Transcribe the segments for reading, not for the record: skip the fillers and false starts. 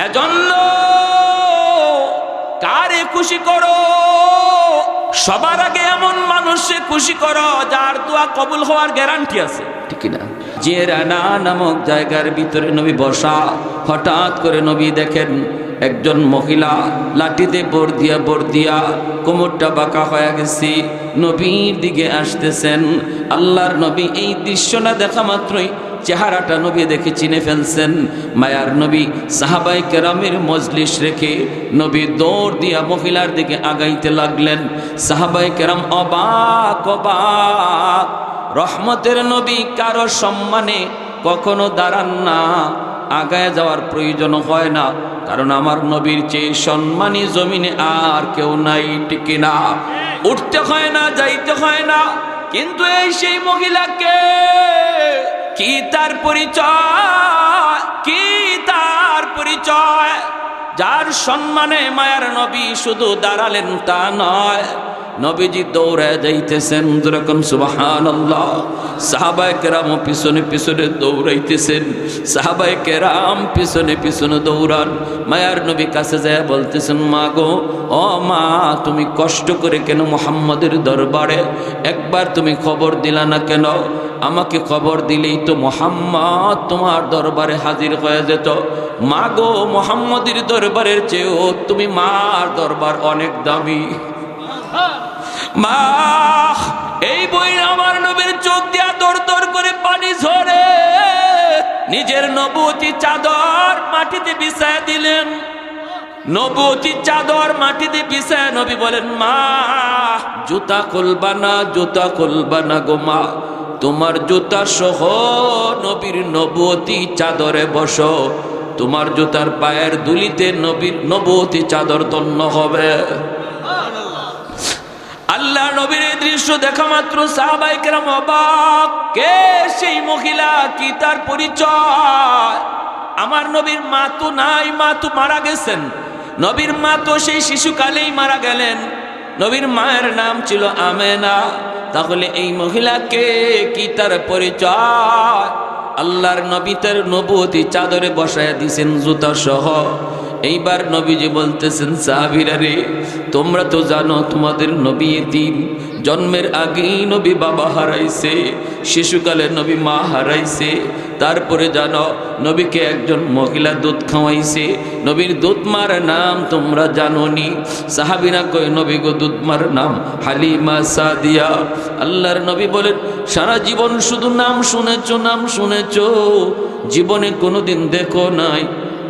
এজন্য কারে খুশি করো? সবার আগে এমন মানুষে খুশি করো যার দোয়া কবুল হওয়ার গ্যারান্টি আছে, ঠিক না? জিরানা নামক জায়গার ভিতরে নবী বসা, হঠাৎ করে নবী দেখেন একজন মহিলা লাঠিতে বর দিয়া কোমরটা বাঁকা হয়ে গেছে, নবীর দিকে আসতেছেন। আল্লাহর নবী এই দৃশ্যটা দেখা মাত্রই চেহারাটা নবী দেখে চিনে ফেলছেন। মায়ার নবী সাহাবায়ে কেরামের মজলিস রেখে নবী দৌড় দিয়া মহিলার দিকে আগাইতে লাগলেন। সাহাবায়ে কেরাম অবাক অবাক। রহমতের নবী কারো সম্মানে কখনো দাঁড়ান না, আগায় যাওয়ার প্রয়োজন হয় না, কারণ আমার নবীর চেয়ে সম্মানী জমিনে আর কেউ নাই, ঠিক না? উঠতে হয় না, যাইতে হয় না। কিন্তু এই সেই মহিলাকে কি তার পরিচয়, কি তার পরিচয়? যার সম্মানে মায়ার নবী শুধু দাঁড়ালেন তা নয়, নবীজি দৌড়ে যাইতেছেন, যেরকম সুবহানাল্লাহ। সাহাবায়ে কেরাম পিছনে পিছনে দৌড়াইতেছেন, সাহাবায়ে কেরাম পিছনে পিছনে দৌড়ান। মায়ার নবী কাছে যায় বলতেছেন, মা গো, ও মা, তুমি কষ্ট করে কেন মুহাম্মদের দরবারে একবার তুমি খবর দিলা না কেন? আমাকে খবর দিলেই তো মুহাম্মদ তোমার দরবারে হাজির হয়ে যেত। মা গো, মুহাম্মদের দরবারের চেয়েও তুমি মার দরবার অনেক দামি। মা, এই বই আমার নবীর চোখ দিয়া দর দর করে পানি ঝরে, নিজের নবুয়তি চাদর মাটিতে বিছায় দিলেন। নবুয়তি চাদর মাটিতে বিছায় নবী বলেন, মা, জুতা খুলবা না, জুতা খুলবা না গো মা, তোমার জুতা সহ নবীর নবুয়তি চাদরে বসো, তোমার জুতার পায়ের দুলিতে নবীর নবুয়তি চাদর তন্ন হবে। আল্লাহ নবীর এই দৃশ্য দেখা মাত্র সাহাবায়ে কেরাম অবাক। কে সেই মহিলা, কি তার পরিচয়? আমার নবীর মা তো নাই, মা তো মারা গেছেন। নবীর মা তো সেই শিশুকালেই মারা গেলেন। নবীর মায়ের নাম ছিল আমেনা। তাহলে এই মহিলাকে কি তার পরিচয়? আল্লাহর নবী তার নবুয়তি চাদরে বসায় দিয়েছেন জুতা সহ। এইবার নবীজি বলতেছেন, সাহাবীরা রে, তোমরা তো জানো তোমাদের নবী এতিম, জন্মের আগেই নবী বাবা হারাইছে, শিশুকালে নবী মা হারাইছে। তারপরে জানো নবীকে একজন মহিলা দুধ খাওয়াইছে, নবীর দুধমার নাম তোমরা জানোনি। সাহাবীরা কয়, নবী গো, দুধমার নাম হালিমা সাদিয়া। আল্লাহর নবী বলেন, সারা জীবন শুধু নাম শুনেছো, নাম শুনেছো, জীবনে কোনোদিন দেখো নাই,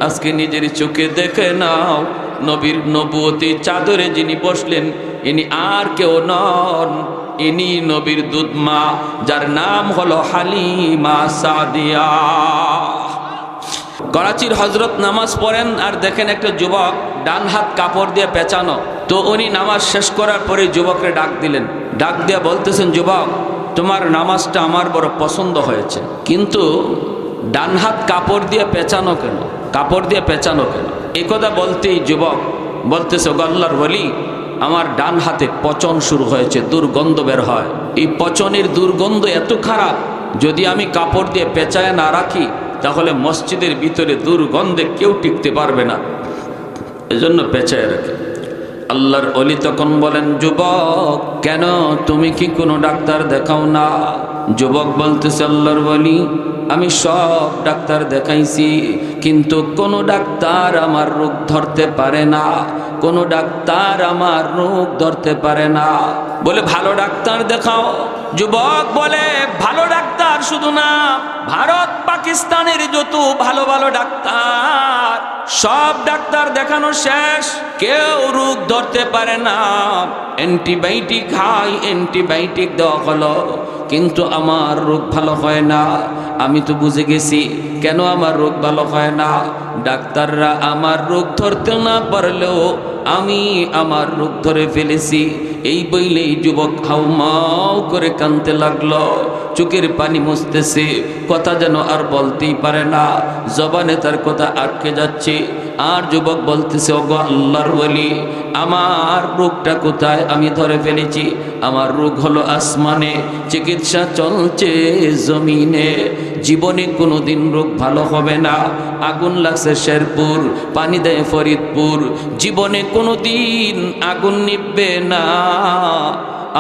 আজকে নিজের চোখে দেখে নাও। নবীর নবুয়তি চাদরে যিনি বসলেন, ইনি আর কেউ নন, ইনি নবীর দুধমা, যার নাম হলো হালিমা সাদিয়া। করাচির হজরত নামাজ পড়েন আর দেখেন একটা যুবক ডান হাত কাপড় দিয়ে পেঁচানো। তো উনি নামাজ শেষ করার পরে যুবককে ডাক দিলেন, ডাক দিয়ে বলতেছেন, যুবক, তোমার নামাজটা আমার বড় পছন্দ হয়েছে, কিন্তু ডান হাত কাপড় দিয়ে পেঁচানো কেন? কাপড় দিয়ে পেঁচানো কেন? এই কথা বলতেই যুবক বলতেছে, আল্লাহর ওলি, আমার ডান হাতে পচন শুরু হয়েছে, দুর্গন্ধ বের হয়। এই পচনের দুর্গন্ধ এত খারাপ, যদি আমি কাপড় দিয়ে পেঁচায় না রাখি তাহলে মসজিদের ভিতরে দুর্গন্ধে কেউ টিকতে পারবে না, এজন্য পেঁচায় রাখি। আল্লাহর ওলি তখন বলেন, যুবক, কেন তুমি কি কোনো ডাক্তার দেখাও না? যুবক বলতেছে, আল্লাহর ওলি, আমি সব ডাক্তার দেখাইছি, কিন্তু কোনো ডাক্তার আমার রোগ ধরতে পারে না, কোনো ডাক্তার আমার রোগ ধরতে পারে না। বলে, ভালো ডাক্তার দেখাও। যুবক বলে, ভালো ডাক্তার শুধু না, ভারত পাকিস্তানের যত ভালো ভালো ডাক্তার, সব ডাক্তার দেখানো শেষ, কেউ রোগ ধরতে পারে না। অ্যান্টিবায়োটিক খাই, অ্যান্টিবায়োটিক দেওয়া হলো, কিন্তু আমার রোগ ভালো হয় না। আমি তো বুঝে গেছি কেন আমার রোগ ভালো হয় না। ডাক্তাররা আমার রোগ ধরতে না পারলেও আমি আমার রোগ ধরে ফেলেছি। এই বইলেই যুবক হাউমাউ করে কাঁদতে লাগলো, চোখের পানি মুছতেছে, কথা যেন আর বলতেই পারে না, জবানে তার কথা আটকে যাচ্ছে। আর যুবক বলতেছে, ওগো আল্লাহর ওলি, আমার রোগটা কোথায়? আমি ধরে ফেলেছি, আমার রোগ হলো আসমানে, চিকিৎসা চলছে জমিনে, জীবনে কোনোদিন রোগ ভালো হবে না। আগুন লাগছে শেরপুর, পানি দেয় ফরিদপুর, জীবনে কোনোদিন আগুন নিভবে না।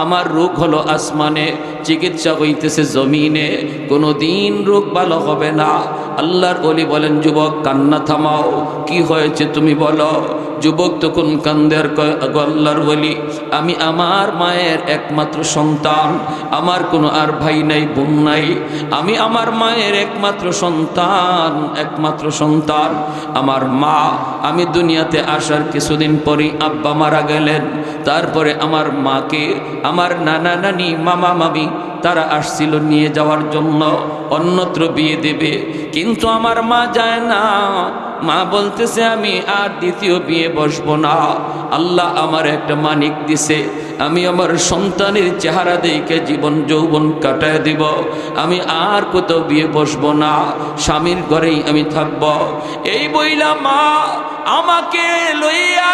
আমার রোগ হলো আসমানে, চিকিৎসা হইতেছে জমিনে, কোনোদিন রোগ ভালো হবে না। আল্লাহর ওলি বলেন, যুবক কান্না থামাও, কি হয়েছে তুমি বলো। যুবক তখন কান্দে আর কয়, আল্লাহর ওলি, আমি আমার মায়ের একমাত্র সন্তান, আমার কোনো আর ভাই নাই বোন নাই, আমি আমার মায়ের একমাত্র সন্তান, আমার মা। আমি দুনিয়াতে আসার কিছুদিন পরই আব্বা মারা গেলেন। তারপরে আমার মাকে আমার নানা নানি মামা মামি তারা আসছিল নিয়ে যাওয়ার জন্য, অন্যত্র বিয়ে দেবে, কিন্তু আমার মা যায় না। মা বলতেছে, আমি আর দ্বিতীয় বিয়ে বসবো না। আল্লাহ আমার একটা মানিক দিছে, আমি আমার সন্তানের চেহারা দেখে জীবন যৌবন কাটায় দিব, আমি আর কোথাও বিয়ে বসবো না, স্বামীর ঘরেই আমি থাকব। এই বইলা মা আমাকে লইয়া,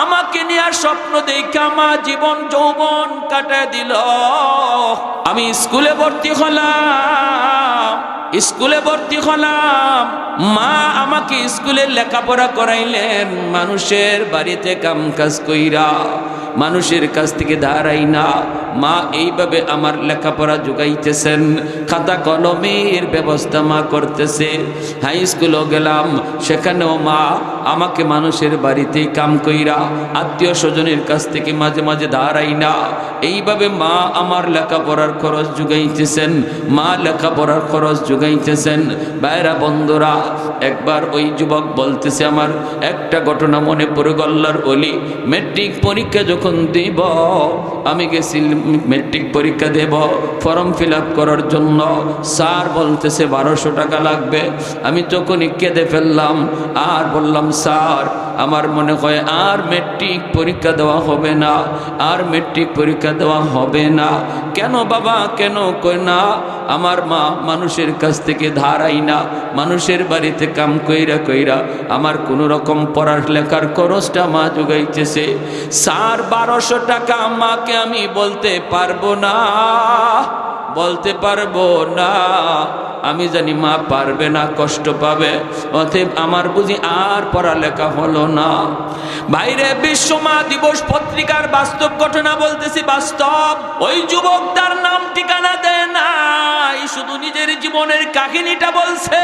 আমাকে নিয়ে স্বপ্ন দেখা মা জীবন যৌবন কাটায় দিল। আমি স্কুলে ভর্তি হলাম, মা আমাকে স্কুলে লেখাপড়া করাইলেন, মানুষের বাড়িতে কাম কাজ কইরা, মানুষের কাছ থেকে দাঁড়াই না, মা এইভাবে আমার লেখাপড়া যোগাইতেছেন, খাতা কলমের ব্যবস্থা মা করতেছে। হাই স্কুলও গেলাম, সেখানেও মা আমাকে মানুষের বাড়িতেই কাম কইরা, আত্মীয় স্বজনের কাছ থেকে মাঝে মাঝে দাঁড়াই না, এইভাবে মা আমার লেখাপড়ার খরচ যোগাইতেছেন, মা লেখাপড়ার খরচ যোগাইতেছেন। বাইরা বন্ধুরা, একবার ওই যুবক বলতেছে, আমার একটা ঘটনা মনে পড়ে গেল। আল্লাহর ওলি মেট্রিক পরীক্ষা যখন দিব, আমি গেছি মেট্রিক পরীক্ষা দেব, ফর্ম ফিল আপ করার জন্য। স্যার বলতেছে 1200 টাকা লাগবে। আমি তখনই কেঁদে ফেললাম আর বললাম, স্যার আমার মনে হয় আর মেট্রিক পরীক্ষা দেওয়া হবে না, আর মেট্রিক পরীক্ষা দেওয়া হবে না। কেন বাবা, কেন? কই না, আমার মা মানুষের কাছ থেকে ধারাই না, মানুষের বাড়িতে কাম কইরা আমার কোনো রকম পড়ালেখার খরচটা মা যোগাইতেছে। স্যার 1200 টাকা মাকে আমি বলতে পারবো না, আমি জানি মা পারবে না, কষ্ট পাবে, অতএব আমার বুঝি আর পড়ালেখা হলো না। বাইরে বিশ্ব মা দিবস পত্রিকার বাস্তব ঘটনা বলতেছি, বাস্তব। ওই যুবক তার নাম ঠিকানা দেয় নাই, শুধু নিজের জীবনের কাহিনীটা বলছে।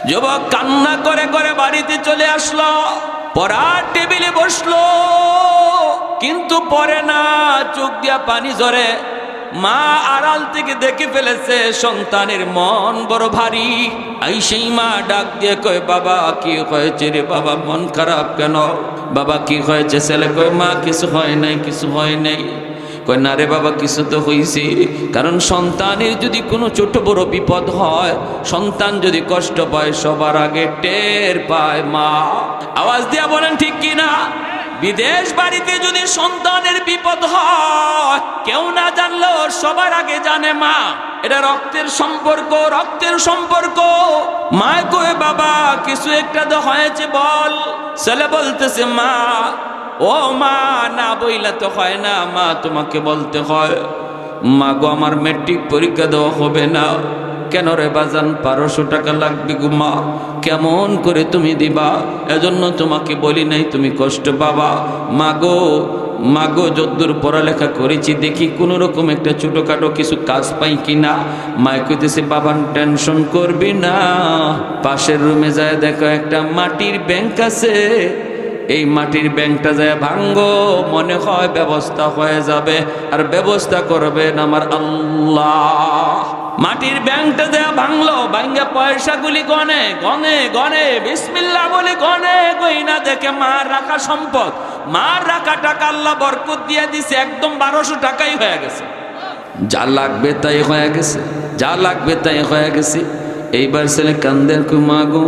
যুবক কান্না করে করে বাড়িতে চলে আসলো, পড়ার টেবিলে বসলো, কিন্তু পড়ে না, চোখ দিয়া পানি ঝরে। মা আড়াল থেকে দেখে ফেলেছে সন্তানের মন বড় ভারী। এই সেই মা ডাক দিয়ে কয়, বাবা কি হয়েছে রে বাবা, মন খারাপ কেন? বাবা কি হয়েছে? ছেলে কয়, মা কিছু হয় নাই। কয়, না রে বাবা, কিছু তো হয়েছে। কারণ সন্তানের যদি কোনো ছোট বড় বিপদ হয়, সন্তান যদি কষ্ট পায়, সবার আগে টের পায় মা। আওয়াজ দিয়া বলেন ঠিক কিনা? বিদেশ বাড়িতে যদি সন্তানের বিপদ হয়, কেউ না জানলেও সবার আগে জানে মা। এটা রক্তের সম্পর্ক। মা কয়, বাবা কিছু একটা তো হয়েছে বল। ছেলে বলতেছে, মা ও মা, না বইলা তো হয় না মা, তোমাকে বলতে হয়। মা গো, আমার মেট্রিক পরীক্ষা দেওয়া হবে না। কেন রে বাজান? 1200 টাকা লাগবে গো মা। কেমন করে তুমি দিবা? এজন্য তোমাকে বলি নাই, তুমি কষ্ট পাবা। মাগো যদ্দূর পড়ালেখা করেছি, দেখি কোনো রকম একটা ছোটোখাটো কিছু কাজ পাই কিনা। মায় কইতেছে, বাবান টেনশন করবি না, পাশের রুমে যায় দেখো একটা মাটির ব্যাংক আছে, এই মাটির ব্যাংকটা যায় ভাঙ্গো, মনে হয় ব্যবস্থা হয়ে যাবে। আর ব্যবস্থা করবেন আমার আল্লাহ। মাটির ব্যাংকটা দেয়া ভাঙলো, ভাঙ্গা পয়সাগুলি গনে বিসমিল্লাহ বলে গইনা দেখে মার রাখা সম্পদ, মার রাখা টাকা আল্লাহ বরকত দিয়ে দিছে, একদম 1200 টাকাই হয়ে গেছে। যা লাগবে তাই হয়ে গেছে। এইবার ছেলে কান্দের কই মা গো,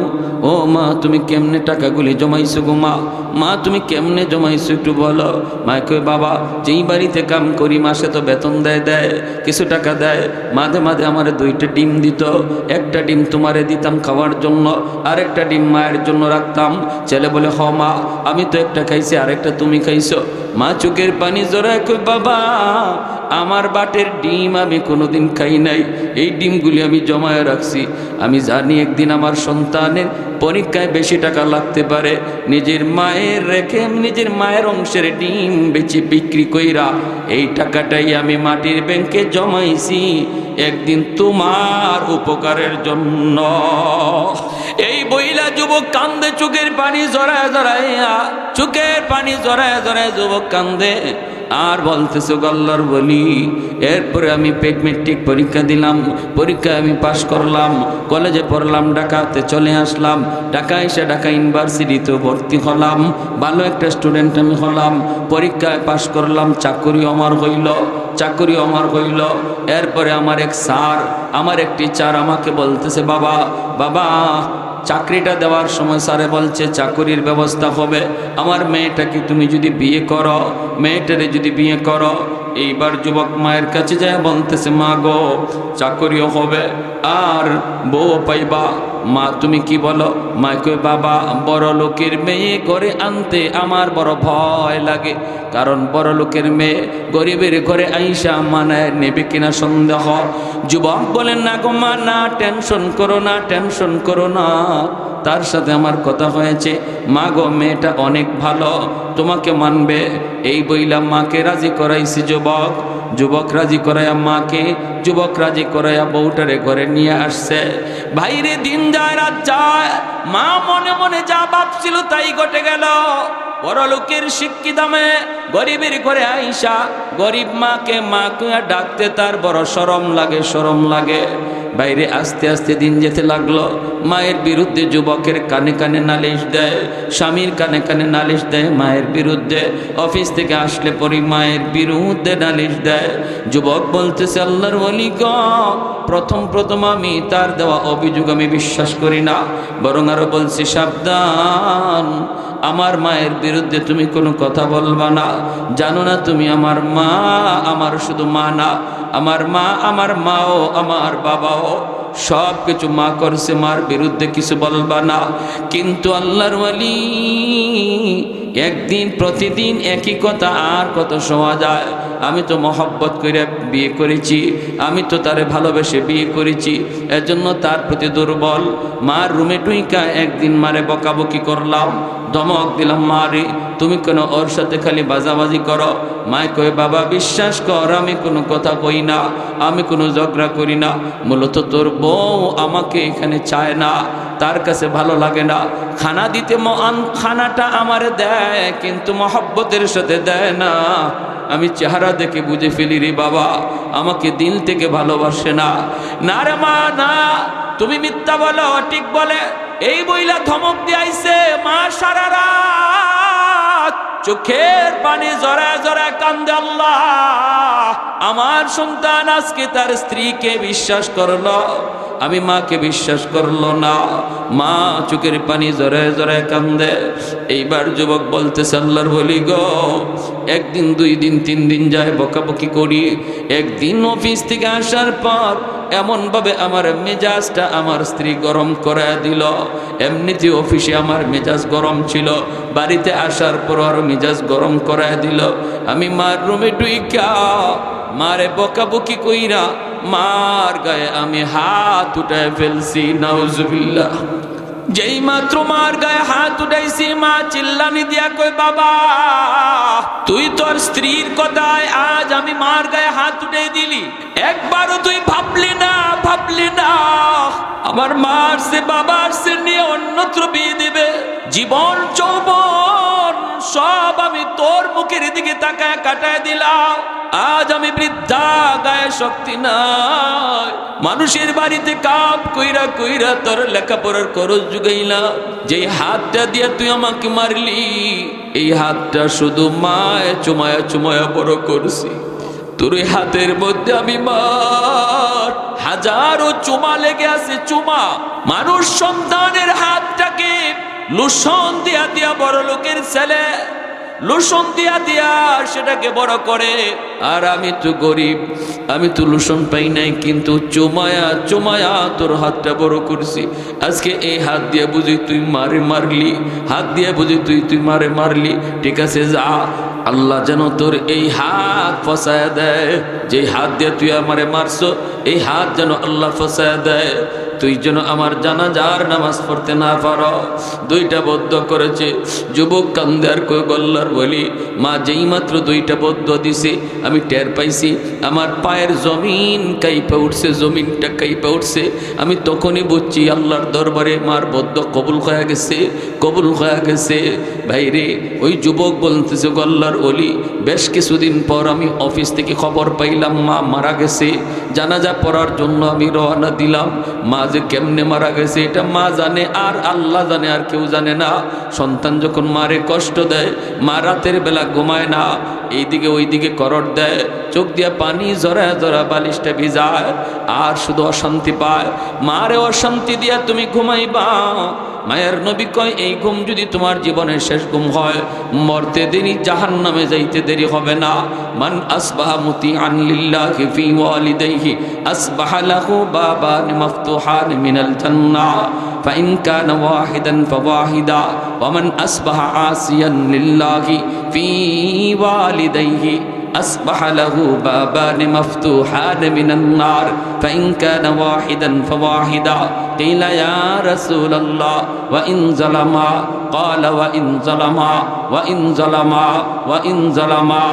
ও মা তুমি কেমনে টাকাগুলি জমাইছো গো মা, মা তুমি কেমনে জমাইছো একটু বলো। মা কই বাবা যেই বাড়িতে কাম করি মাসে তো বেতন দেয় কিছু টাকা দেয়, মাঝে মাঝে আমার 2টা ডিম দিত, একটা ডিম তোমারে দিতাম খাওয়ার জন্য, আরেকটা ডিম মায়ের জন্য রাখতাম। ছেলে বলে হ মা আমি তো একটা খাইছি আরেকটা তুমি খাইছো। মা চোখের পানি জড়ায় কই বাবা আমার বাটের ডিম আমি কোনোদিন খাই নাই, এই ডিমগুলি আমি জমায়ে রাখছি। আমি জানি একদিন আমার সন্তানের পরীক্ষায় বেশি টাকা লাগতে পারে, নিজের মায়ের রেখে নিজের মায়ের অংশের ডিম বেচে বিক্রি কইরা এই টাকাটাই আমি মাটির ব্যাংকে জমাইছি একদিন তোমার উপকারের জন্য। এই বইলা যুবক কান্দে, চোখের পানি জড়ায় জড়াইয়া, চোখের পানি জড়ায় জড়ায় যুবক কান্দে আর বলতেছে আল্লাহর বলি। এরপরে আমি মেট্রিক পরীক্ষা দিলাম, পরীক্ষায় আমি পাশ করলাম, কলেজে পড়লাম, ঢাকাতে চলে আসলাম, ঢাকা এসে ঢাকা ইউনিভার্সিটিতে ভর্তি হলাম, ভালো একটা স্টুডেন্ট আমি হলাম, পরীক্ষায় পাশ করলাম, চাকরি আমার হইল। এরপরে আমার এক স্যার, আমার এক টিচার আমাকে বলতেছে বাবা বাবা চাকরিটা দেওয়ার সময় স্যারে বলছে চাকরির ব্যবস্থা হবে, আমার মেয়েটাকে তুমি যদি বিয়ে করো, মেয়েটারে যদি বিয়ে করো। এইবার যুবক মায়ের কাছে যায় বলতেছে মা গো চাকরিও হবে আর বউ পাইবা। মা তুমি কি বলো? মা কই বাবা বড় লোকের মেয়ে ঘরে আনতে আমার বড় ভয় লাগে, কারণ বড় লোকের মেয়ে গরিবের ঘরে আইসা মানায় নেবে কিনা সন্দেহ। যুবক বলেন না গো মা না, টেনশন করো না, তার সাথে আমার কথা হয়েছে, মা গো মেয়েটা অনেক ভালো, তোমাকে মানবে। এই বইলা মাকে রাজি করাইছি। যুবক রাজি করাইয়া মাকে, যুবক রাজি করাইয়া বউটারে ঘরে নিয়ে আসছে। ভাইরে দিন যায় রাত যায়, মা মনে মনে যা ভাবছিল তাই ঘটে গেল। বড় লোকের শিক্ষিত মেয়ে গরিবের ঘরে আইসা গরিব মাকে মা কইয়া ডাকতে তার বড় শরম লাগে। বাইরে আস্তে আস্তে দিন যেতে লাগলো, মায়ের বিরুদ্ধে যুবকের কানে কানে নালিশ দেয়, স্বামীর কানে কানে নালিশ দেয় মায়ের বিরুদ্ধে, অফিস থেকে আসলে পরে মায়ের বিরুদ্ধে নালিশ দেয়। যুবক বলতেছে আল্লাহর ওলি গো প্রথম আমি তার দেওয়া অভিযোগ আমি বিশ্বাস করি না, বরং আরো বলছি সাবধান, আমার মায়ের বিরুদ্ধে তুমি কোনো কথা বলবা না। জানো না তুমি আমার মা, আমার শুধু মা না, আমার মা, আমার মাও, আমার বাবাও, সব কিছু মা করছে, মার বিরুদ্ধে কিছু বলবা না। কিন্তু আল্লাহর ওয়ালি একদিন প্রতিদিন একই কথা আর কত শোনা যায়। আমি তো মহব্বত করে বিয়ে করেছি, আমি তো তারে ভালোবেসে বিয়ে করেছি, এজন্য তার প্রতি দুর্বল। মার রুমে টুইকা একদিন মারে বকাবকি করলাম, ধমক দিলাম, মারে তুমি কেন ওর সাথে খালি বাজাবাজি করো? মায় কয়ে বাবা বিশ্বাস কর আমি কোনো কথা কই না, আমি কোনো ঝগড়া করি না, মূলত তোর বউ আমাকে এখানে চায় না, তার কাছে ভালো লাগে না, খানা দিতে খানাটা আমারে দেয় কিন্তু মহব্বতের সাথে দেয় না। আমি চেহারা দেখে বুঝে ফেলি রে বাবা আমাকে দিল থেকে ভালোবাসে না। না রে মা না, তুমি মিথ্যা বলো, ঠিক বলে। এই বইলা ধমক দিয়াইছে। মা সারা রাত চোখের পানি জড়ায় জড়ায় কান্দে, আল্লাহ আমার সন্তান আজকে তার স্ত্রীকে বিশ্বাস করলো, আমি মাকে বিশ্বাস করলো না। মা চোখের পানি জড়ায় জড়ায় কান্দে। এইবার যুবক বলতেছে আল্লাহর বলি গো একদিন 2 দিন 3 দিন যায় বকাবকি করি, একদিন অফিস থেকে আসার পর এমনভাবে আমার মেজাজটা আমার স্ত্রী গরম করে দিল। এমনিতে অফিসে আমার মেজাজ গরম ছিল, বাড়িতে আসার পর আর মেজাজ গরম করে দিল। আমি মার রুমে ঢুইকা মারে বকাবকি কইরা মার গায়ে আমি হাত উঠায় ফেলছি, নাউজুবিল্লাহ। যেই মাত্র মার গায়ে হাত উঠাইছি মা চিল্লানি দিয়া কই বাবা তুই তোর স্ত্রীর কথায় আজ আমি মার গায়ে হাত উঠাই দিলি, একবারও তুই ভাবলি না আমার মার সে বাবার সে নিয়ে অন্যত্র বিয়ে দিবে, জীবন যৌবন সব আমি তোর মুখের দিকে তাকায় কাটায় দিলাম। আজ আমি বৃদ্ধা, গায়ে শক্তি নাই, মানুষের বাড়িতে কাপ কইরা কইরা তোর লেখাপড়ার খরচ জুগাইলা, যেই হাতটা দিয়ে তুই আমাকে মারলি এই হাতটা শুধু মায়ে চুমায়া চুমায়া বড় করছি। তোর এই হাতের মধ্যে আমি মার হাজারো চুমা লেগে আছে, চুমা। মানুষ সন্তানের হাতটাকে লোশন দিয়া দিয়া বড় লোকের ছেলে লোশন দিয়া দিয়া সেটাকে বড় করে, আর আমি তো গরিব, আমি তো লোশন পাই নাই, কিন্তু চুমায়া চুমায়া তোর হাতটা বড় করছি। আজকে এই হাত দিয়ে বুঝি তুই মারলি, হাত দিয়ে বুঝি তুই মারলি। ঠিক আছে, যা, আল্লাহ যেন তোর এই হাত ফসায় দেয়, যে হাত দিয়ে তুই আমারে মারছো এই হাত যেন আল্লাহ ফসায় দেয়, তুই যেন আমার জানাজার নামাজ পড়তে না পারো। দুইটা বদ্ধ করেছে। যুবক কান্দে আর কই গল্লার বলি, মা যেই মাত্র দুইটা বদ্ধ দিছে আমি টের পাইছি আমার পায়ের জমিন কাইপা উঠছে, জমিনটা কাইপা উঠছে। আমি তখনই বুঝছি আল্লাহর দরবারে মার বদ্ধ কবুল হয়ে গেছে, কবুল হয়ে গেছে। ভাইরে, ওই যুবক বলতেছে গল্লার অলি, বেশ কিছুদিন পর আমি অফিস থেকে খবর পাইলাম মা মারা গেছে। জানাজা পড়ার জন্য আমি রওনা দিলাম। মা যে কেমনে মারা গেছে এটা মা জানে, আর আল্লাহ জানে, আর কেউ জানে না। সন্তান যখন মারে কষ্ট দেয়, মা রাতের বেলা ঘুমায় না, এইদিকে ওইদিকে করট দেয়, চোখ দিয়া পানি জরা জরা বালিশটা ভিজায়, আর শুধু অশান্তি পায়। মারে অশান্তি দিয়া তুমি ঘুমাইবা। মায়ের নবী কয়, এই ঘুম যদি তোমার জীবনের শেষ ঘুম হয়, মরতে দেরি, জাহান্নামে যাইতে দেরি হবে না। মান আসবাহা মুতিআন লিল্লাহি ফি ওয়ালিদাইহি আসবাহা লাহু বাবান মাফতুহান মিনাল জান্নাহ ফাইন কানা ওয়াহিদান ফাওয়াহিদা ওয়া মান আসবাহা আসিয়ান লিল্লাহি ফি ওয়ালিদাইহি أصبح له بابان مفتوحان من النار فإن كان واحدا فواحدا قيل يا رسول الله وإن ظلما قال وإن ظلما وإن ظلما وإن ظلما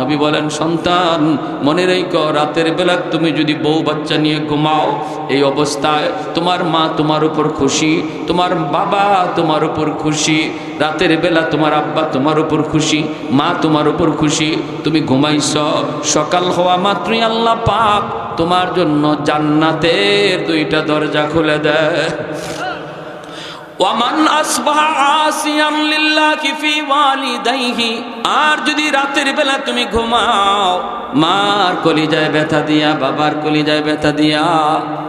নবী বলেন, সন্তান মনে রেখো, রাতের বেলা তুমি যদি বউ বাচ্চা নিয়ে ঘুমাও, এই অবস্থায় তোমার মা তোমার উপর খুশি, তোমার বাবা তোমার উপর খুশি, রাতের বেলা তোমার আব্বা তোমার উপর খুশি, মা তোমার উপর খুশি, তুমি ঘুমাইছ। সকাল হওয়া মাত্রই আল্লাহ পাক তোমার জন্য জান্নাতের দুইটা দরজা খুলে দেয়। ওয়ামান আসবাহা আসিয়ান লিল্লাহি ফি ওয়ালিদাইহি, আর যদি রাতের বেলা তুমি ঘুমাও, মার কলিজায় ব্যথা দিয়া, বাবার কলিজায় ব্যথা দিয়া,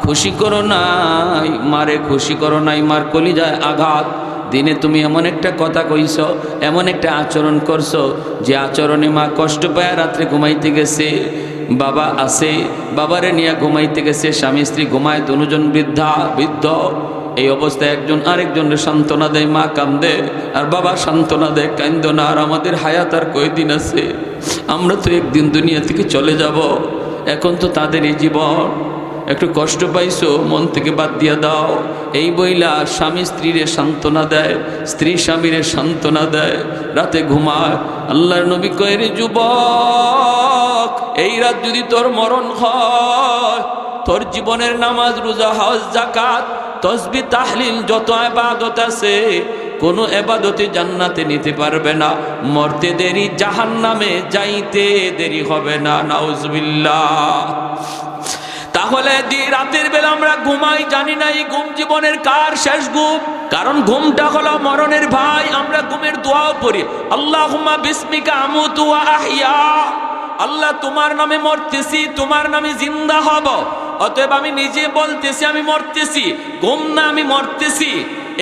খুশি করো নাই মারে, খুশি করো নাই মার কলিজায় আঘাত। দিনে তুমি এমন একটা কথা কইছো, এমন একটা আচরণ করছো, যে আচরণে মা কষ্ট পায় রাত্রে ঘুমাইতে গেছে, বাবা আছে বাবারে নিয়ে ঘুমাইতে গেছে, স্বামী স্ত্রী ঘুমায়, দুজন বৃদ্ধ। এই অবস্থায় একজন আরেকজনের সান্ত্বনা দেয়, মা কান্দে আর বাবা সান্ত্বনা দেয়, কান্দো না, আর আমাদের হায়াত আর কয়দিন আছে, আমরা তো একদিন দুনিয়া থেকে চলে যাব। এখন তো তাদের এই জীবন, একটু কষ্ট পাইছো মন থেকে বাদ দিয়া দাও। এই বইলা স্বামী স্ত্রীরে সান্ত্বনা দেয়, স্ত্রী স্বামীরে সান্ত্বনা দেয়, রাতে ঘুমায়। আল্লাহর নবী কয়, রে যুবক, এই রাত যদি তোর মরণ হয়, তোর জীবনের নামাজ, রোজা, হজ, যাকাত, তসবিহ, তাহলিল, যত ইবাদত আছে, কোনো ইবাদতে জান্নাতে নিতে পারবে না। মরতে দেরি, জাহান্নামে যাইতে দেরি হবে না। নাউজুবিল্লাহ। তাহলে রাতের বেলা আমরা ঘুমাই, জানি না এই ঘুম জীবনের কার শেষ ঘুম, কারণ ঘুমটা হলো মরণের ভাই। আমরা ঘুমের দোয়াও পড়ি, আল্লাহুম্মা বিসমিকা আমুতু ওয়া আহইয়া, আল্লাহ তোমার নামে মরতেছি, তোমার নামে জিন্দা হব। অতএব আমি নিজে বলতেছি আমি মরতেছি, ঘুম না, আমি মরতেছি।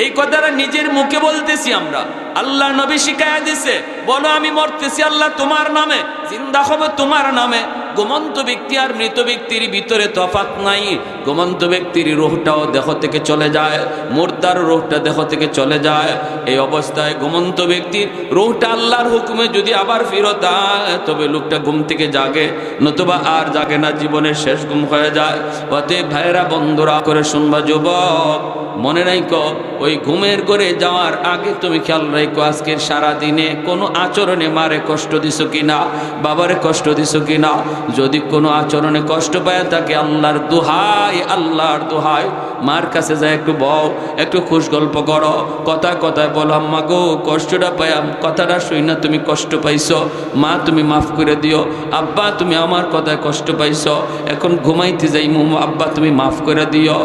এই কথাটা নিজের মুখে বলতেছি আমরা। আল্লাহ নবী শিখায়া দিছে, বলো আমি মরতেছি আল্লাহ তোমার নামে, জিন্দা হবে তোমার নামে। ঘুমন্ত ব্যক্তি আর মৃত ব্যক্তির ভিতরে তফাৎ নাই। ঘুমন্ত ব্যক্তির রূহটাও দেহ থেকে চলে যায়, মুর্দার রূহটা দেহ থেকে চলে যায়। এই অবস্থায় ঘুমন্ত ব্যক্তির রূহটা আল্লাহর হুকুমে যদি আবার ফেরত আয়, তবে লোকটা ঘুম থেকে জাগে, নতুবা আর জাগে না, জীবনের শেষ ঘুম হয়ে যায়। অতএব ভাইরা, বন্ধুরা করে শুনবা, যুবক মনে রাখো, ওই ঘুমের ঘরে যাওয়ার আগে তুমি খেয়াল রাখো, আজকের সারা দিনে কোনো আচরণে মারে কষ্ট দিছো কিনা, বাবারে কষ্ট দিছো কিনা। যদি কোনো আচরণে কষ্ট পায় থাকে, আল্লাহর দোহাই, আল্লাহর দোহাই, মার কাছে যায় একটু বও, একটু খুশ গল্প করো, কথায় কথায় বলো, আম্মা গো কষ্টটা পাই, কথাটা শুই না তুমি কষ্ট পাইছো, মা তুমি মাফ করে দিও, আব্বা তুমি আমার কথায় কষ্ট পাইছো, এখন ঘুমাইতে যাই, আব্বা তুমি মাফ করে দিও,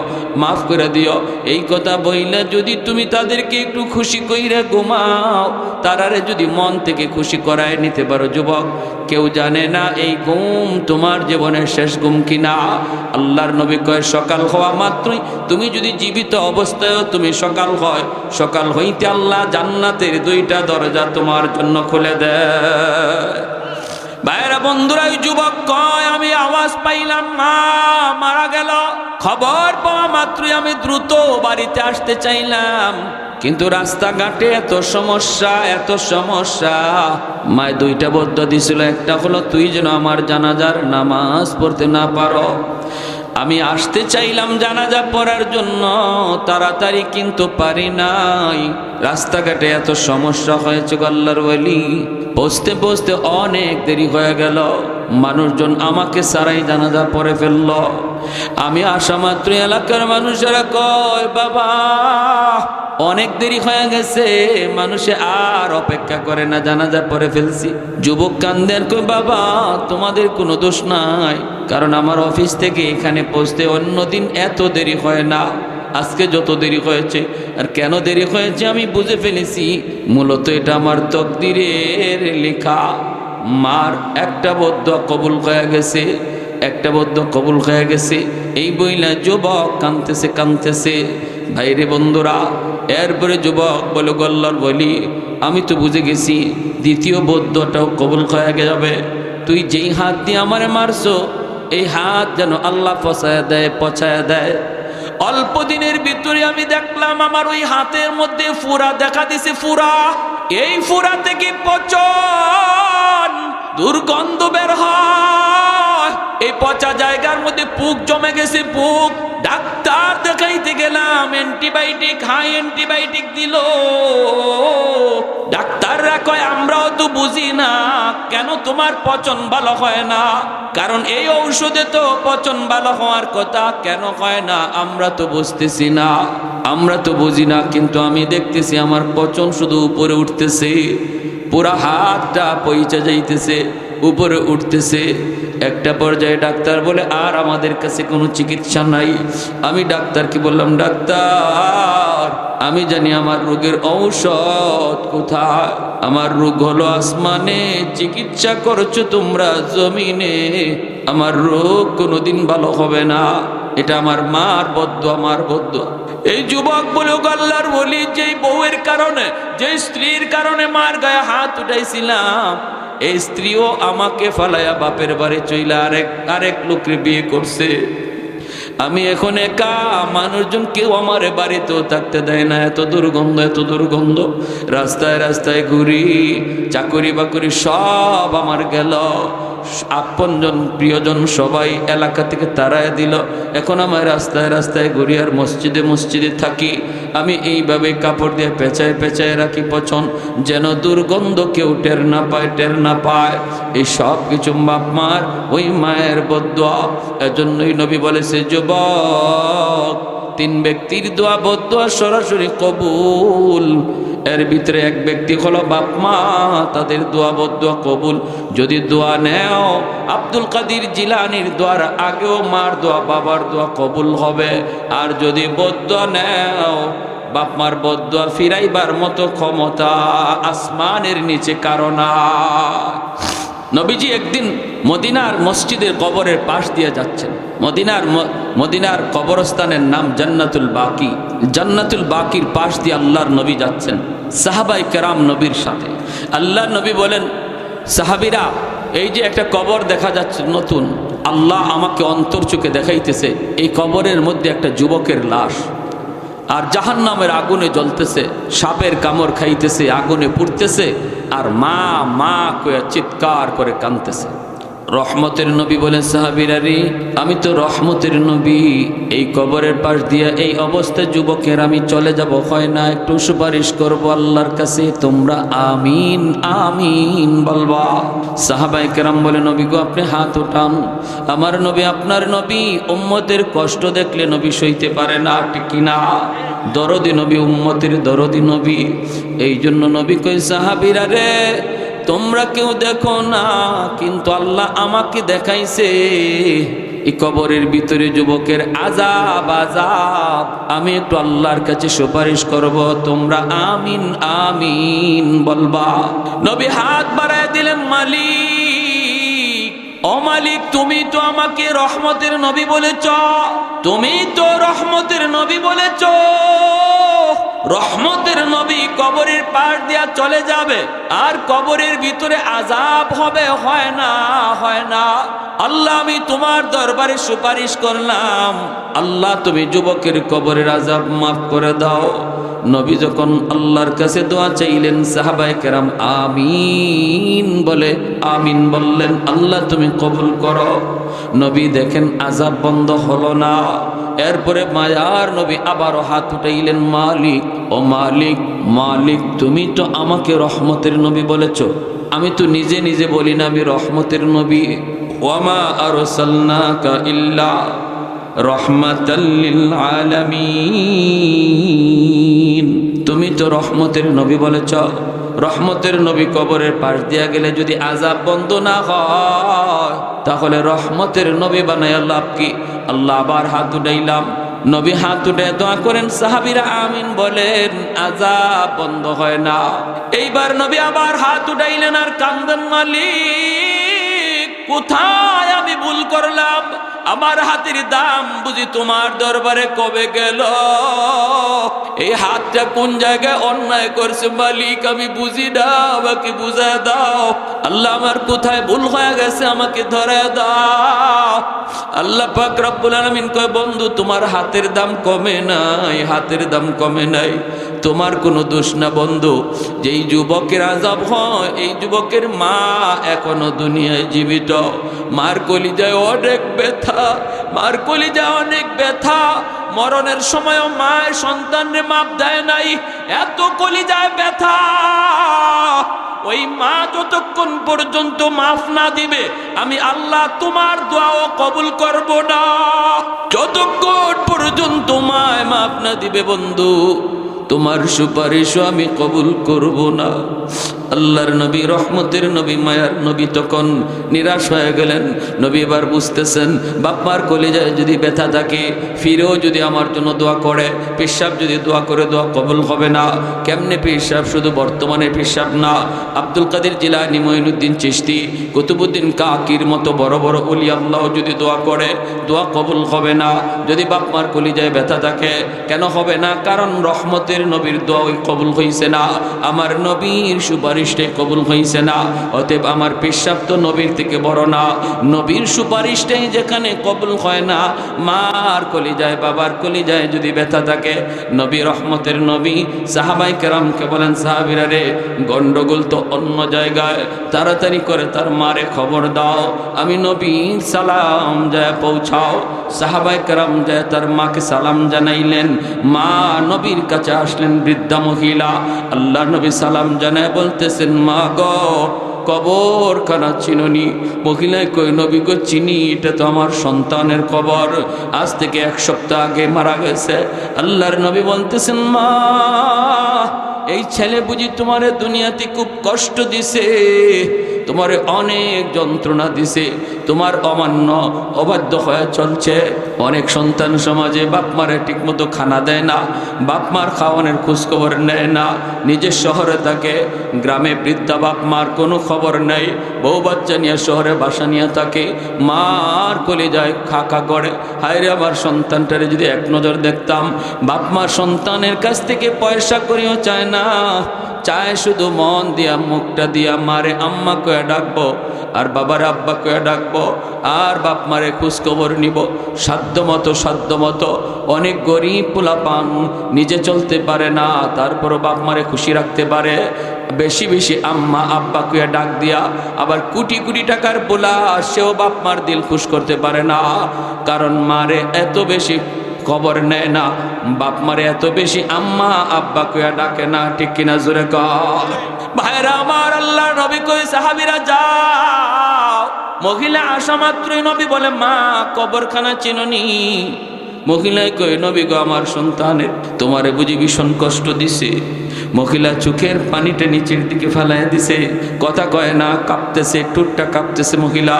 মাফ করে দিও। এই কথা বইলে যদি তুমি তাদেরকে একটু খুশি কইরা ঘুমাও, তারারে যদি মন থেকে খুশি করায় নিতে পারো যুবক, কেউ জানে না এই ঘুম তোমার জীবনের শেষ ঘুম কিনা। আল্লাহর নবী কয় সকাল হওয়া মাত্রই তুমি যদি জীবিত অবস্থায়ও তুমি সকাল হয়, সকাল হইতে আল্লাহ জান্নাতের 2টা দরজা তোমার জন্য খুলে দেয়। ভাইরা বন্ধুরা, ওই যুবক কয় আমি আওয়াজ পাইলাম মা মারা গেল, খবর পাওয়া মাত্রই আমি দ্রুত বাড়িতে আসতে চাইলাম, কিন্তু রাস্তাঘাটে এত সমস্যা এত সমস্যা। মায় 2টা বদ্দুয়া দিছিল, একটা হলো তুই যেন আমার জানাজার নামাজ পড়তে না পারো। আমি আসতে চাইলাম জানাজা পড়ার জন্য তাড়াতাড়ি, কিন্তু পারি নাই, রাস্তাঘাটে এত সমস্যা হয়েছে আল্লাহর ওয়ালি, পৌঁছতে পৌঁছতে অনেক দেরি হয়ে গেল, মানুষজন আমাকে সারাই জানাজা পড়ে ফেলল। আমি আসা মাত্র এলাকার মানুষেরা কয় বাবা অনেক দেরি হয়ে গেছে, মানুষে আর অপেক্ষা করে না, জানাজা পড়ে ফেলছি। যুবক কান্দেন কই বাবা তোমাদের কোনো দোষ নাই, কারণ আমার অফিস থেকে এখানে পৌঁছতে অন্যদিন এত দেরি হয় না, আজকে যত দেরি হয়েছে। আর কেন দেরি হয়েছে আমি বুঝে ফেলেছি, মূলত এটা আমার তকদিরের লেখা। মার একটা বদ্দুয়া কবুল হয়ে গেছে, একটা বদ্দুয়া কবুল হয়ে গেছে। এই বইলা যুবক কাঁদতেছে কাঁদতেছে। ভাইরে বন্ধুরা, এরপরে যুবক বলে গল্লার বলি আমি তো বুঝে গেছি দ্বিতীয় বদ্দুয়াটাও কবুল হয়ে যাবে, তুই যেই হাত দিয়ে আমারে মারছো এই হাত যেন আল্লাহ ফসায় দেয় পচায় দেয়। অল্প দিনের ভিতরে আমি দেখলাম আমার ওই হাতের মধ্যে ফুরা দেখা দিছে, ফুরা, এই ফুরা থেকে পচন দুর্গন্ধ বের হয়, এই পচা জায়গার মধ্যে পুক জমে গেছে, পুক। ডাক্তার দেখাইতে গেলাম, অ্যান্টিবায়োটিক হাই অ্যান্টিবায়োটিক দিল। ডাক্তাররা কয় আমরাও তো বুঝি না কেন তোমার পচন ভালো হয় না, কারণ এই ঔষধে তো পচন ভালো হওয়ার কথা, কেন হয় না আমরা তো বুঝতেছি না, আমরা তো বুঝি না। কিন্তু আমি দেখতেছি আমার পচন শুধু উপরে উঠতেছে, পুরা হাতটা পইচা যাইতেছে, উপরে উঠতেছে। একটা পর্যায়ে ডাক্তার বলে আর আমাদের কাছে কোনো চিকিৎসা নাই। আমি ডাক্তারকে বললাম ডাক্তার আমি জানি আমার রোগের ঔষধ কোথায়, আমার রোগ হলো আসমানে, চিকিৎসা করছো তোমরা জমিনে, আমার রোগ কোনোদিন ভালো হবে না, এটা আমার মার বদ্দুয়া, আমার বদ্দুয়া। এই যুবক বলে আল্লাহর বলি যেই বউয়ের কারণে, যে স্ত্রীর কারণে মার গায়ে হাত উঠাইছিলাম, এই স্ত্রীও আমাকে ফালাইয়া বাপের বাড়ি চইলা আরেক লোকরে বিয়ে করছে। আমি এখন একা, মানুষজন কেউ আমার বাড়িতেও থাকতে দেয় না, এত দুর্গন্ধ এত দুর্গন্ধ। রাস্তায় রাস্তায় ঘুরি, চাকরি বাকরি সব আমার গেল, আপনজন প্রিয়জন সবাই এলাকা থেকে তাড়ায় দিল। এখন আমার রাস্তায় রাস্তায় ঘুরি আর মসজিদে মসজিদে থাকি। আমি এইভাবে কাপড় দিয়ে পেঁচায় পেঁচায় রাখি পছন্দ, যেন দুর্গন্ধ কেউ টের না পায়, টের না পায়। এই সব কিছু বাপ মার ওই মায়ের বদ্দুয়া। এজন্যই নবী বলেছে যুবক 3 ব্যক্তির দোয়া বদ্দুয়া সরাসরি কবুল। এর ভিতরে এক ব্যক্তি হলো বাপ মা, তাদের দোয়া বদ্দুয়া কবুল। যদি দোয়া নেও আব্দুল কাদের জিলানির দোয়ার আগেও মার দোয়া বাবার দোয়া কবুল হবে। আর যদি বদ্দুয়া নেও বাপ মার বদ্দুয়া ফিরাইবার মতো ক্ষমতা আসমানের নিচে কারণ। নবীজি একদিন মদিনার মসজিদের কবরের পাশ দিয়ে যাচ্ছেন। মদিনার কবরস্থানের নাম জান্নাতুল বাকি। জান্নাতুল বাকির পাশ দিয়ে আল্লাহর নবী যাচ্ছেন সাহাবায়ে কেরাম নবীর সাথে। আল্লাহর নবী বলেন সাহাবীরা এই যে একটা কবর দেখা যাচ্ছে নতুন, আল্লাহ আমাকে অন্তর চোখে দেখাইতেছে এই কবরের মধ্যে একটা যুবকের লাশ, আর জাহান্নামের আগুনে জ্বলতেছে, সাপের কামড় খাইতেছে, আগুনে পুড়তেছে, আর মা মা কয়ে চিৎকার করে কাঁদতেছে। রহমতের নবী বলেন সাহাবীরা রে আমি তো রহমতের নবী, এই কবরের পাশ দিয়ে এই অবস্থায় যুবকের আমি চলে যাব, হয় না একটু সুপারিশ করব আল্লাহর কাছে, তোমরা আমিন আমিন বলবা। সাহাবায়ে কেরাম বলে নবী গো আপনি হাত উঠান। আমার নবী আপনার নবী, উম্মতের কষ্ট দেখলে নবী সইতে পারে না, ঠিক কিনা? দরদি নবী, উম্মতের দরদি নবী। এই জন্য নবী কই সাহাবীরা রে তোমরা কেউ দেখো না, কিন্তু আল্লাহ আমাকে দেখাইছে এই কবরের ভিতরে যুবকের আযাব আযাব, আমি একটু আল্লাহর কাছে সুপারিশ করব, তোমরা আমিন আমিন বলবা। নবী হাত বাড়ায় দিলেন, মালিক, ও মালিক, তুমি তো আমাকে রহমতের নবী বলেছ, তুমি তো রহমতের নবী বলেছ, রহমতের নবী কবরের পার দিয়া চলে যাবে আর কবরের ভিতরে আযাব হবে, হয় না, হয় না। আল্লাহ, আমি তোমার দরবারে সুপারিশ করলাম, আল্লাহ তুমি যুবকের কবরের আযাব মাফ করে দাও। নবী যখন আল্লাহর কাছে দোয়া চাইলেন, সাহাবায়ে কেরাম আমিন বলে আমিন বললেন, আল্লাহ তুমি কবুল করো। নবী দেখেন আযাব বন্ধ হলো না। এরপরে মায়ার নবী আবারও হাত উঠাইলেন, মালিক, ও মালিক, মালিক, তুমি তো আমাকে রহমতের নবী বলেছ, আমি তো নিজে নিজে বলি না আমি রহমতের নবী। ওয়ামা আরসালনাকা ইল্লা রাহমাতাল লিল আলামিন, তুমি তো রহমতের নবী বলেছ। রহমতের নবী কবরের পাশ দিয়া গেলে যদি আযাব বন্ধ না হয়, তাহলে রহমতের নবী বানায় লাভ কি? আল্লাহ আবার হাত উঠাইলাম, নবী হাত উঠে দোয়া করেন, সাহাবীরা আমিন বলেন, আযাব বন্ধ হয় না। এইবার নবী আবার হাত উঠাইলেন আর কান্দেন, মালিক, কোথায় আমি ভুল করলাম? আমার হাতের দাম বুঝি তোমার দরবারে কবে গেল? এই হাতটা কোন জায়গায় অন্যায় করছে মালিক, আমি বুঝি না, আমাকে বুঝা দাও। আল্লাহ, আমার কোথায় ভুল হয়ে গেছে, আমাকে ধরে দাও। আল্লাহ পাক রব্বুল আলামিন কয়, বন্ধু, তোমার হাতের দাম কমে নাই, হাতের দাম কমে নাই, তোমার কোনো দোষ না বন্ধু। যেই যুবকের আযাব হয়, এই যুবকের মা এখনো দুনিয়ায় জীবিত, মার কলিজায় অনেক ব্যথা, মার কলিজায় অনেক ব্যথা। মরণের সময়ও মায়ের সন্তানরে মাপ দেয় নাই, এত কলিজায় ব্যথা। ওই মা যতক্ষণ পর্যন্ত মাফ না দিবে, আমি আল্লাহ তোমার দোয়াও কবুল করব না। যতক্ষণ পর্যন্ত মায় মাফ না দিবে বন্ধু, তোমার সুপারিশও আমি কবুল করব না। আল্লাহর নবী, রহমতের নবী, মায়ার নবী তখন নিরাশ হয়ে গেলেন। নবী এবার বুঝতেছেন, বাপ্পার কলিজায় যদি ব্যথা থাকে, ফিরেও যদি আমার জন্য দোয়া করে, পেশাব যদি দোয়া করে, দোয়া কবুল হবে না। কেমনে পেশাব? শুধু বর্তমানে পেশাব না, আব্দুল কাদের জিলানী, মঈনুদ্দিন চিশতি, কুতুবউদ্দিন কাকির মতো বড় বড় ওলি আল্লাহ যদি দোয়া করে, দোয়া কবুল হবে না। যদি বাপমার কলিজায় ব্যথা থাকে, কেন হবে না? কারণ রহমতের নবীর দোয়া ওই কবুল হইছে না, আমার নবীর সুপারিশটাই কবুল হইছে না। অতএব আমার পেশাব তো নবীর থেকে বড় না, নবীর সুপারিশটাই যেখানে কবুল হয় না, মার কলিজায়, বাবার কলিজায় যদি ব্যথা থাকে, নবী, রহমতের নবী সাহাবায়ে কেরামকে বলেন, সাহাবীরা রে, গন্ডগোল তো অন্য জায়গায়, তাড়াতাড়ি করে তার মারে খবর দাও, আমি নবীর সালাম যায় পৌঁছাও। সাহাবায়ে কেরাম যায় তার মাকে সালাম জানাইলেন। মা নবীর কাছে আসলেন, বৃদ্ধা মহিলা। আল্লাহ নবী সালাম জানায় বলতেছেন, মা গো, কবরখানা চিনুনি? মহিলায় কই, নবী গো চিনি, এটা তো আমার সন্তানের কবর, আজ থেকে 1 সপ্তাহ আগে মারা গেছে। আল্লাহর নবী বলতেছেন, মা, এই ছেলে বুঝি তোমারে দুনিয়াতে খুব কষ্ট দিছে, তোমারে অনেক যন্ত্রণা দিছে, তোমার অমান্য অবাধ্য হয়ে চলছে। অনেক সন্তান সমাজে বাপ মারে ঠিক মতো খানা দেয় না, বাপ মার খাওয়ানোর খোঁজখবর নেয় না, নিজের শহরে থাকে, গ্রামে বৃদ্ধা বাপ মার কোনো খবর নেই, বউ বাচ্চা নিয়ে শহরে বাসা নিয়ে থাকে, মার কলিজায় খাকা করে, হায়রে আমার সন্তানটারে যদি এক নজর দেখতাম। বাপ মার সন্তানের কাছ থেকে পয়সা করিও চায় না, চায় শুধু মন দিয়া, মুখটা দিয়া মারে আম্মা কয়ে ডাকবো, আর বাবার আব্বা কয়ে ডাকবো, আর বাপ মারে খোঁজখবর নিব। সাধ্য মতো অনেক গরিব পোলাপান নিজে চলতে পারে না, তারপরও বাপ মারে খুশি রাখতে পারে, বেশি বেশি আম্মা আব্বা কয়ে ডাক দিয়া। আবার কোটি কোটি টাকার বোলা, সেও বাপ মার দিল খুশ করতে পারে না, কারণ মারে এত বেশি খবর নেয় না, বাপ মারে এত বেশি আম্মা আব্বা কইয়া ডাকে না। ঠিক কিনা? জোরে কর ভাইরা আমার। আল্লাহ নবী কই, সাহাবীরা যাও। মহিলা আসা মাত্রই নবী বলে, মা, কবরখানা চিনুনি? মহিলায় কই, নবী গো, আমার সন্তানের তোমারে বুঝি ভীষণ কষ্ট দিছে। মহিলা চোখের পানিটা নিচের দিকে ফেলায় দিছে, কথা কয় না, কাঁপতেছে, টুটটা কাঁপতেছে মহিলা।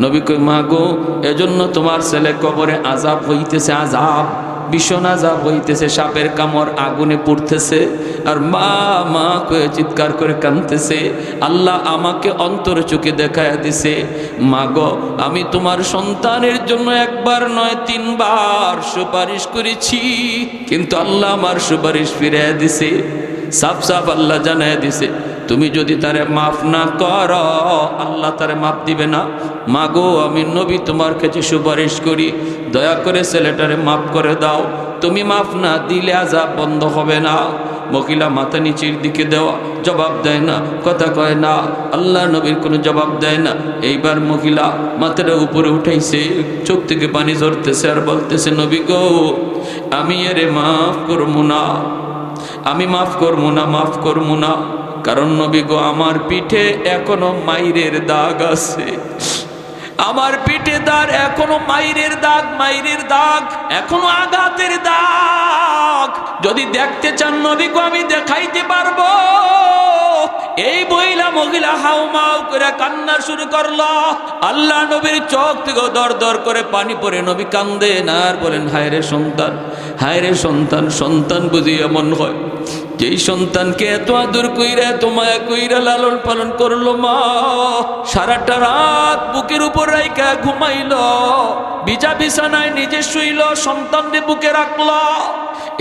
নবী কই মা গো, এজন্য তোমার ছেলে কবরে আযাব হইতেছে, আযাব ভীষণ আযাব হইতেছে, সাপের কামড়, আগুনে পুড়তেছে। আর মা মা কয়ে চিৎকার করে কাঁদতেছে। আল্লাহ আমাকে অন্তর চোখে দেখায় দিছে, মা গো আমি তোমার সন্তানের জন্য একবার নয় 3 বার সুপারিশ করেছি, কিন্তু আল্লাহ আমার সুপারিশ ফিরিয়ে দিছে। সাফ সাফ আল্লাহ জানায় দিছে, তুমি যদি তারে মাফ না করো আল্লাহ তারে মাফ দিবে না। মাগো আমি নবী তোমার কাছে সুপারিশ করি, দয়া করে ছেলেটারে মাফ করে দাও। তুমি মাফ না দিলে আযাব বন্ধ হবে না। মহিলা মাথা নিচের দিকে দেওয়া, জবাব দেয় না, কথা কয় না, আল্লাহ নবীর কোনো জবাব দেয় না। এইবার মহিলা মাথাটা উপরে উঠাইছে, চোখ থেকে পানি ঝরতেছে আর বলতেছে, নবী গো আমি এরে মাফ করবো না, আমি মাফ করবো না, মাফ করবো না। কারণ নবী গো আমার পিঠে এখনো মাইরের দাগ আছে, আমার পিঠে দাঁড় এখনো মাইরের দাগ, মাইরের দাগ, এখনো আঘাতের দাগ। যদি দেখতে চান নবী গো আমি দেখাইতে পারবো। এই মহিলা হাউমাউ করে কান্না শুরু করলো। আল্লাহ নবীর চোখ থেকে দর দর করে পানি পড়ে, নবী কান্দেন আর বলেন, হায় রে সন্তান, হায় রে সন্তান। সন্তান বুঝি এমন হয় যেই সন্তানকে এত আদর কইরা, এত মায়া কইরা লালন পালন করলো মা, সারাটা রাত বুকের উপর রাইকা ঘুমাইলো, বিছা বিছানায় নিজে শুইল, সন্তানকে বুকে রাখলো।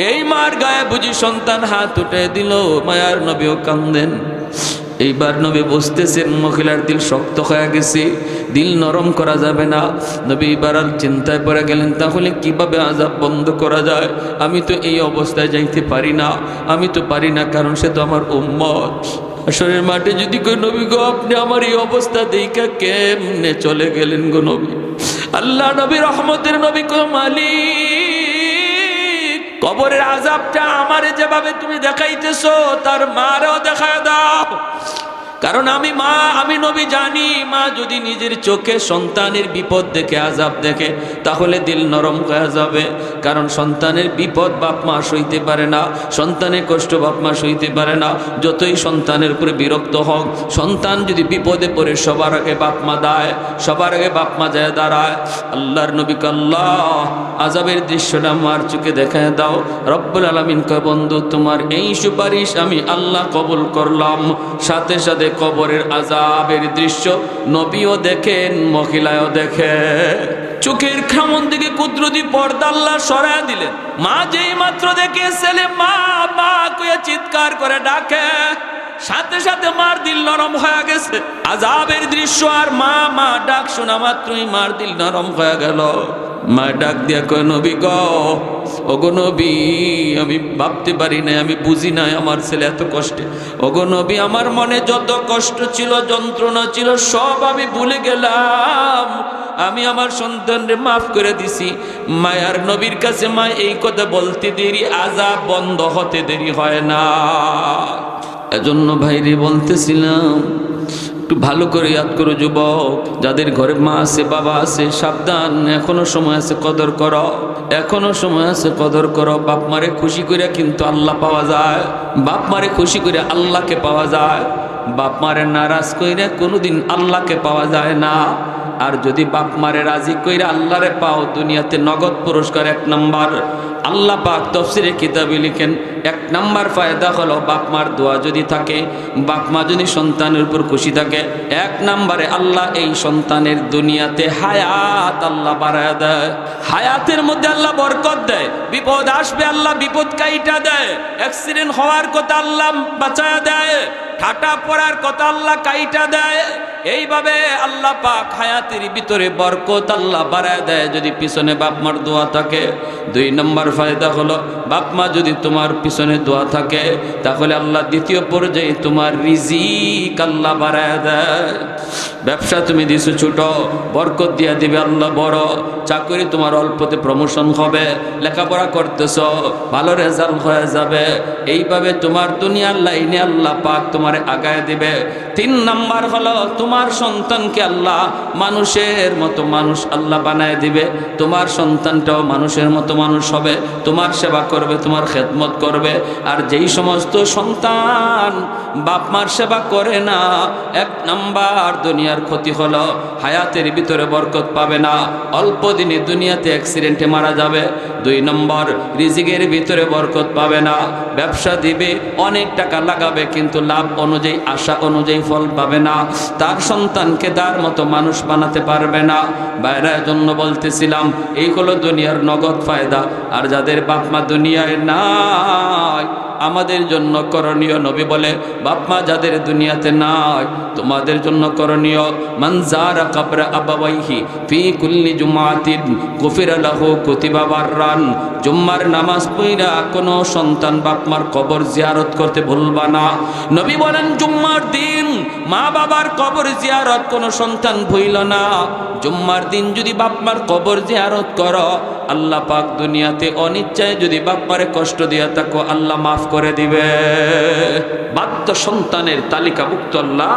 এই মার গায়ে বুঝি সন্তান হাত উঠে দিল, মায়ার নবীও কান্দেন। এইবার নবী বুঝতেছেন মহিলার দিল শক্ত হয়ে গেছে, দিল নরম করা যাবে না। নবী এবার আর চিন্তায় পড়ে গেলেন, তাহলে কিভাবে আযাব বন্ধ করা যায়? আমি তো এই অবস্থায় যাইতে পারি না, আমি তো পারি না, কারণ সে তো আমার উম্মত। আসরের মাঠে যদি কই, নবী গো আপনি আমার এই অবস্থা দেখা কেমনে চলে গেলেন গো নবী? আল্লাহ নবী রহমতের নবী কো, মালিক কবরের আযাবটা আমারে যেভাবে তুমি দেখাইতেছো তার মারেও দেখায় দাও। কারণ আমি নবী জানি, মা যদি নিজের চোখে সন্তানের বিপদ দেখে, আযাব দেখে, তাহলে দিল নরম হয়ে যাবে। কারণ সন্তানের বিপদ বাপ মা সইতে পারে না, সন্তানের কষ্ট বাপ মা সইতে পারে না। যতই সন্তানের উপরে বিরক্ত হোক, সন্তান যদি বিপদে পড়ে সবার আগে বাপ মা দায়, সবার আগে বাপ মা যায় দাঁড়ায়। আল্লাহর নবীকে আল্লাহ আযাবের দৃশ্যটা মার চোখে দেখায় দাও। রব্বুল আলামিন কয়, বন্ধু তোমার এই সুপারিশ আমি আল্লাহ কবুল করলাম। সাথে সাথে কবরের আযাবের দৃশ্য নবীও দেখেন, মহিলাও দেখে। চোখের খামন দিকে কুদরতি পর্দা আল্লাহ সরায় দিলেন। মা যেই মাত্র দেখে ছেলে মা মা কয়ে চিৎকার করে ডাকে, সাথে সাথে মার দিল নরম হয়ে গেছে। আযাবের দৃশ্য আর মা মা ডাক শোনা মাত্রই মার দিল নরম হয়ে গেল। মা ডাক দিয়া কয়, নবী গো, ওগো নবী আমি ভাবতে পারি নাই, আমি বুঝি নাই আমার ছেলে এত কষ্টে। ওগো নবী আমার মনে যত কষ্ট ছিল, যন্ত্রণা ছিল, সব আমি ভুলে গেলাম, আমি আমার সন্তানরে মাফ করে দিছি। মায়ার নবীর কাছে মা এই কথা বলতে দেরি, আযাব বন্ধ হতে দেরি হয় না। এজন্য ভাইরে বলতেছিলাম, একটু ভালো করে ইয়াদ করো যুবক, যাদের ঘরে মা আছে বাবা আছে, সাবধান, এখনো সময় আছে, কদর করো, এখনো সময় আছে, কদর করো। বাপ মারে খুশি করে কিন্তু আল্লাহ পাওয়া যায়, বাপ মারে খুশি করে আল্লাহকে পাওয়া যায়। বাপ মারে নারাজ কইরা কোনোদিন আল্লাহকে পাওয়া যায় না। আর যদি বাপ মারে রাজি কইরা আল্লাহরে পাও, দুনিয়াতে নগদ পুরস্কার 1 নম্বর। আল্লাহ পাক তাফসীরে কিতাবে লিখেন, 1 নম্বর ফায়দা হলো বাপ মার দোয়া যদি থাকে, বাপ মা যদি সন্তানের উপর খুশি থাকে, 1 নম্বরে আল্লাহ এই সন্তানের দুনিয়াতে হায়াত আল্লাহ বাড়ায় দেয়, হায়াতের মধ্যে আল্লাহ বরকত দেয়। বিপদ আসবে আল্লাহ বিপদ কাইটা দেয়, অ্যাক্সিডেন্ট হওয়ার কথা আল্লাহ বাঁচায় দেয়, ঠাটা পড়ার কথা আল্লাহ কাইটা দেয়। এইভাবে আল্লাহ পাক হায়াতের ভিতরে বরকত আল্লাহ বাড়ায় দেয় যদি পিছনে বাপ মার দোয়া থাকে। 2 নম্বর ফায়দা হলো, বাপ মা যদি তোমার পিছনে দোয়া থাকে, তাহলে আল্লাহ দ্বিতীয় পর্যায়ে তোমার রিজিক আল্লাহ বাড়ায় দেয়। ব্যবসা তুমি দিছো ছোট, বরকত দিয়া দিবে আল্লাহ বড়। চাকরি তোমার অল্পতে প্রমোশন হবে, লেখাপড়া করতেছ, ভালো রেজাল্ট হয়ে যাবে। এইভাবে তোমার দুনিয়ার লাইনে আল্লাহ পাক তোমারে আগায় দিবে। 3 নম্বর হলো, তোমার সন্তানকে আল্লাহ মানুষের মতো মানুষ আল্লাহ বানায় দিবে, তোমার সন্তানটাও মানুষের মতো মানুষ হবে, তোমার সেবা করবে, তোমার খেদমত করবে। আর যেই সমস্ত সন্তান বাপ মার সেবা করে না, 1 নাম্বার দুনিয়ার ক্ষতি হলো, হায়াতের ভিতরে বরকত পাবে না, অল্প দিনে দুনিয়াতে অ্যাক্সিডেন্টে মারা যাবে। 2 নম্বর রিজিকের ভিতরে বরকত পাবে না, ব্যবসা দিবে, অনেক টাকা লাগাবে, কিন্তু লাভ অনুযায়ী আশা অনুযায়ী ফল পাবে না, তার সন্তানকে তার মতো মানুষ বানাতে পারবে না। বাইরের জন্য বলতেছিলাম এই হলো দুনিয়ার নগদ ফায়দা। আর যাদের বাপ মা দুনিয়ায় নাই, আমাদের জন্য করণীয়, নবী বলে বাপ মা যাদের দুনিয়াতে নাই তোমাদের জন্য করণীয়, মান যারা কবর আবাওয়াইহি ফি কুল্লি জুমাতিন গুফিরা লাহু কুতিবা বাররান। জুম্মার নামাজ পড়া কোনো সন্তান বাপ মার কবর জিয়ারত করতে ভুলবা না। নবী বলেন জুম্মার দিন মা বাবার কবর জিয়ারত কোনো সন্তান ভুইল না। জুম্মার দিন যদি বাপ মার কবর জিয়ারত করো, আল্লাহ পাক দুনিয়াতে অনিচ্ছায় যদি বাপ্পারে কষ্ট দিয়া থাকো, আল্লাহ মাফ করে দিবে। বাধ্য সন্তানের তালিকাভুক্ত আল্লাহ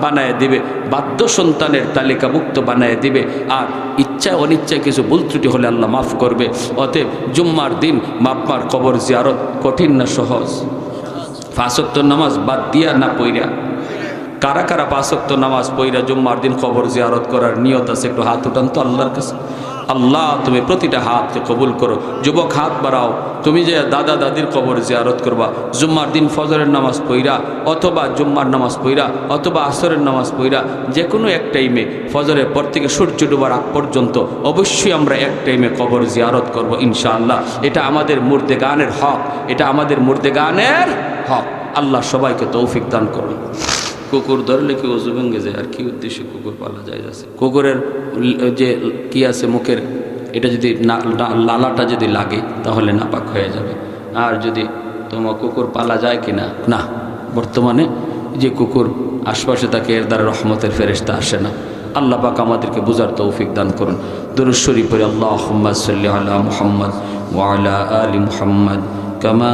বানায় দিবে, বাধ্য সন্তানের তালিকাভুক্ত বানায় দিবে। আর ইচ্ছা অনিচ্ছায় কিছু ভুল ত্রুটি হলে আল্লাহ মাফ করবে। অতএব জুম্মার দিন বাপ্পার কবর জিয়ারত কঠিন না সহজ? 5 ওয়াক্ত নামাজ বাদ দিয়া না পইরা? কারা কারা 5 ওয়াক্ত নামাজ পইরা জুম্মার দিন কবর জিয়ারত করার নিয়ত আছে? একটু হাত উঠান তো আল্লাহর কাছে। আল্লাহ তুমি প্রতিটা হাতকে কবুল করো। যুবক হাত বাড়াও, তুমি যে দাদা দাদির কবর জিয়ারত করবা জুম্মার দিন ফজরের নামাজ পইরা, অথবা জুম্মার নামাজ পইরা, অথবা আসরের নামাজ পইরা, যে কোনো এক টাইমে ফজরের পর থেকে সূর্য ডুবার আগ পর্যন্ত অবশ্যই আমরা এক টাইমে কবর জিয়ারত করব ইনশাআল্লাহ। এটা আমাদের মুর্দেগানের হক, এটা আমাদের মুর্দেগানের হক। আল্লাহ সবাইকে তৌফিক দান করুন। কুকুর ধরলে কি ওযু ভেঙে যায়? আর কি উদ্দেশ্যে কুকুর পালা যায়? আছে কুকুরের যে কি আছে মুখের, এটা যদি লালাটা যদি লাগে তাহলে নাপাক হয়ে যাবে। আর যদি তোমার কুকুর পালা যায় কি না, না, বর্তমানে যে কুকুর আশপাশে থাকে এর দ্বারা রহমতের ফেরেশতা আসে না। আল্লাহ পাক আমাদেরকে বুঝার তৌফিক দান করুন। দুরূদ শরীফ পড়ি, আল্লাহুম্মা সাল্লি আলা মুহাম্মদ ওয়া আলা আলি মুহাম্মদ কামা